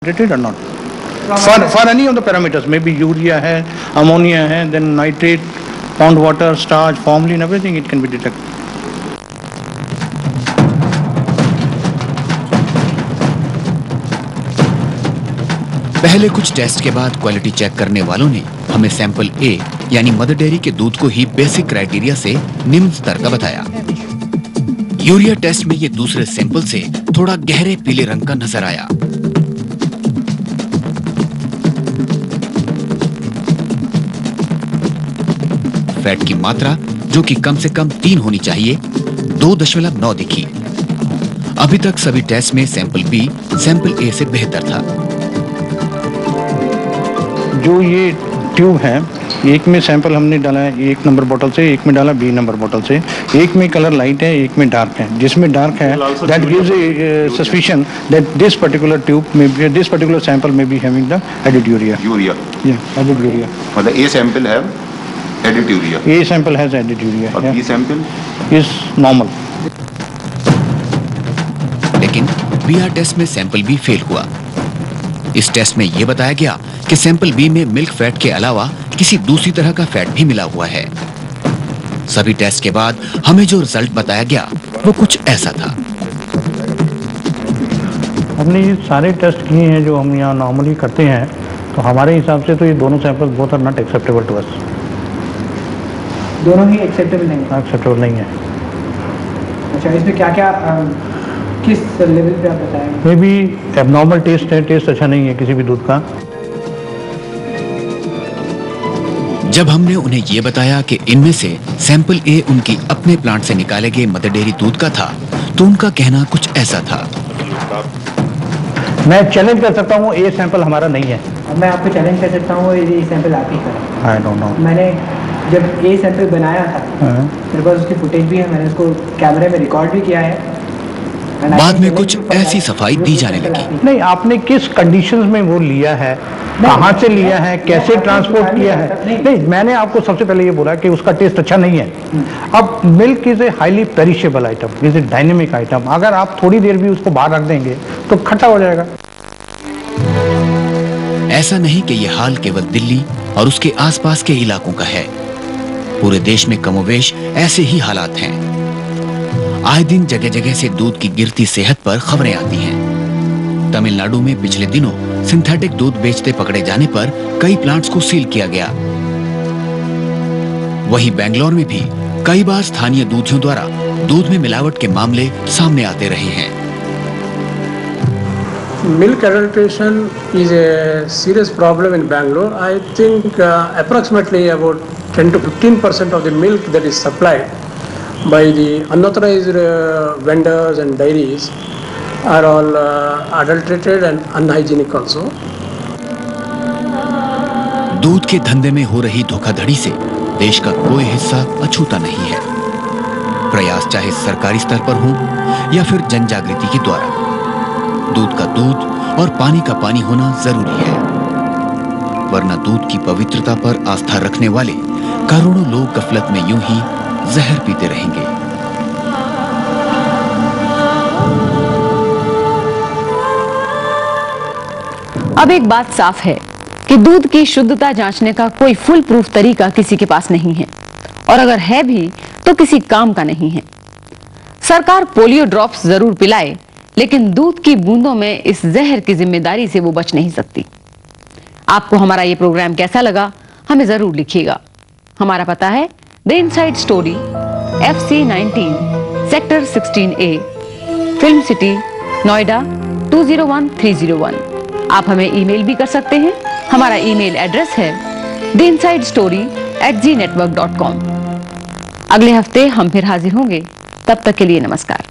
Or not for any of the parameters, maybe urea hai, ammonia hai, then nitrate, pond water, starch, formalin, everything it can be detected. पहले कुछ test के बाद quality check करने वालों ने हमें sample ए यानी मदर डेयरी के दूध को ही बेसिक क्राइटेरिया से निम्न स्तर का बताया। यूरिया टेस्ट में ये दूसरे सैंपल से थोड़ा गहरे पीले रंग का नजर आया। फैट की मात्रा जो कि कम से कम 3 होनी चाहिए 2.9 दिखी। अभी तक सभी टेस्ट में सैंपल बी सैंपल ए से बेहतर था। जो ये ट्यूब है, एक में सैंपल हमने डाला है 1 नंबर बोतल से, एक में डाला B नंबर बोतल से, एक में कलर लाइट है, एक में डार्क है। जिसमें डार्क है that gives a suspicion that this particular tube may be, this particular sample may be having the added urea. Yeah, added urea. मतलब A sample have added urea. A sample has added urea. और B sample is normal. लेकिन B R test में sample B fail हुआ। इस test में यह बताया गया कि सैंपल बी में मिल्क फैट के अलावा किसी दूसरी तरह का फैट भी मिला हुआ है। सभी टेस्ट के बाद हमें जो रिजल्ट बताया गया वो कुछ ऐसा था। हमने ये सारे टेस्ट किए हैं जो हम यहाँ नॉर्मली करते हैं, तो हमारे हिसाब से तो ये दोनों sample both are not acceptable to us. दोनों ही एक्सेप्टेबल नहीं है। अच्छा, इसमें क्या क्या किस लेवल पे आप बताएं? मे बी एबनॉर्मल टेस्ट है, टेस्ट अच्छा नहीं है किसी भी दूध का। जब हमने उन्हें ये बताया कि इनमें से सैंपल ए उनकी अपने प्लांट से निकाले गए मदर डेयरी दूध का था, तो उनका कहना कुछ ऐसा था। मैं चैलेंज कर सकता हूँ ए सैंपल हमारा नहीं है। मैं आपको चैलेंज कर सकता हूँ ये सैंपल आप ही करें। I don't know. मैंने जब ए सैंपल बनाया था मेरे पास उसकी फुटेज भी है, मैंने उसको कैमरे में रिकॉर्ड भी किया है। बाद में कुछ ऐसी सफाई दी जाने लगी। नहीं, आपने किस कंडीशंस में वो लिया है, कहाँ से लिया है, कैसे ट्रांसपोर्ट किया है? नहीं, मैंने आपको सबसे पहले ये बोला कि उसका टेस्ट अच्छा नहीं है। अब milk is a highly perishable item, is a dynamic item. अगर आप थोड़ी देर भी उसको बाहर रख देंगे तो खट्टा हो जाएगा। ऐसा नहीं कि यह हाल केवल दिल्ली और उसके आसपास के इलाकों का है। पूरे देश में कमोवेश ऐसे ही हालात हैं। आए दिन जगह जगह से दूध की गिरती सेहत पर खबरें आती हैं। तमिलनाडु में पिछले दिनों सिंथेटिक दूध बेचते पकड़े जाने पर कई प्लांट्स को सील किया गया। वहीं बेंगलोर में भी कई बार स्थानीय दूधियों द्वारा दूध में मिलावट के मामले सामने आते रहे हैं। Milk adulteration is a serious problem in Bangalore. I think approximately about 10 to 15% of the milk that is supplied by the unauthorized vendors and dairies are all adulterated and unhygienic also. दूध के धंधे में हो रही धोखाधड़ी से देश का कोई हिस्सा अछूता नहीं है। प्रयास चाहे सरकारी स्तर पर हो या फिर जन जागृति के द्वारा, दूध का दूध और पानी का पानी होना जरूरी है, वरना दूध की पवित्रता पर आस्था रखने वाले करोड़ों लोग गफलत में यूं ही जहर पीते रहेंगे। अब एक बात साफ है कि दूध की शुद्धता जांचने का कोई फुल प्रूफ तरीका किसी के पास नहीं है, और अगर है भी तो किसी काम का नहीं है। सरकार पोलियो ड्रॉप्स जरूर पिलाए, लेकिन दूध की बूंदों में इस जहर की जिम्मेदारी से वो बच नहीं सकती। आपको हमारा ये प्रोग्राम कैसा लगा हमें जरूर लिखिएगा। हमारा पता है the inside story, FC 19, sector 16A, film city, Noida 201301। आप हमें ईमेल भी कर सकते हैं। हमारा ईमेल एड्रेस है theinsidestory@znetwork.com। अगले हफ्ते हम फिर हाजिर होंगे, तब तक के लिए नमस्कार।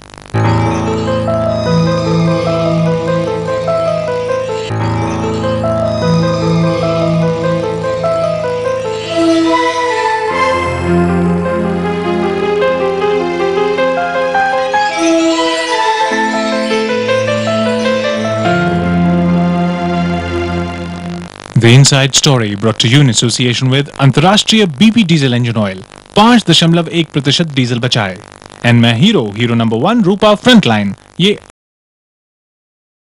The Inside Story brought to you in association with अंतर्राष्ट्रीय BP diesel engine oil, 5.1% diesel बचाए। एंड मैं हीरो नंबर 1 रूपा फ्रंटलाइन। ये